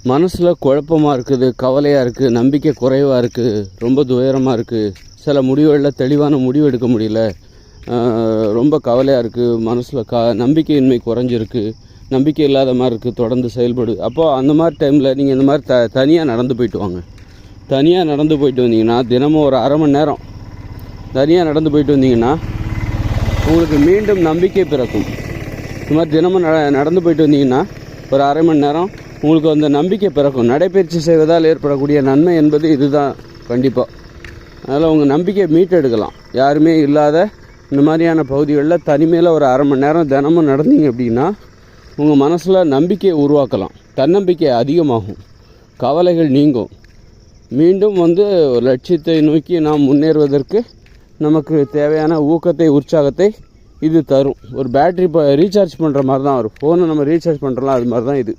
மனசில் குழப்பமாக இருக்குது, கவலையாக இருக்குது, நம்பிக்கை குறைவாக இருக்குது, ரொம்ப துயரமாக இருக்குது, சில முடிவுகளில் தெளிவான முடிவு எடுக்க முடியல, ரொம்ப கவலையாக இருக்குது, மனசில் நம்பிக்கையின்மை குறைஞ்சிருக்கு, நம்பிக்கை இல்லாத மாதிரி இருக்குது, தொடர்ந்து செயல்படு. அப்போது அந்த மாதிரி டைமில் நீங்கள் இந்த மாதிரி தனியாக நடந்து போயிட்டு வாங்க. தனியாக நடந்து போயிட்டு வந்தீங்கன்னா, தினமும் ஒரு அரை மணி நேரம் தனியாக நடந்து போயிட்டு வந்தீங்கன்னா உங்களுக்கு மீண்டும் நம்பிக்கை பிறக்கும். இந்த மாதிரி தினமும் நடந்து போயிட்டு வந்தீங்கன்னா ஒரு அரை மணி நேரம் உங்களுக்கு அந்த நம்பிக்கை பிறக்கும். நடைபயிற்சி செய்வதால் ஏற்படக்கூடிய நன்மை என்பது இதுதான் கண்டிப்பாக. அதனால் உங்கள் நம்பிக்கையை மீட்டெடுக்கலாம். யாருமே இல்லாத இந்த மாதிரியான பகுதிகளில் தனிமையில் ஒரு அரை மணி நேரம் தினமும் நடந்தீங்க அப்படின்னா உங்கள் மனசில் நம்பிக்கையை உருவாக்கலாம். தன்னம்பிக்கை அதிகமாகும், கவலைகள் நீங்கும். மீண்டும் ஒரு லட்சியத்தை நோக்கி நாம் முன்னேறுவதற்கு நமக்கு தேவையான ஊக்கத்தை, உற்சாகத்தை இது தரும். ஒரு பேட்ரி ரீசார்ஜ் பண்ணுற மாதிரி தான். ஒரு ஃபோனை நம்ம ரீசார்ஜ் பண்ணுறோம்ல, அது மாதிரி தான் இது.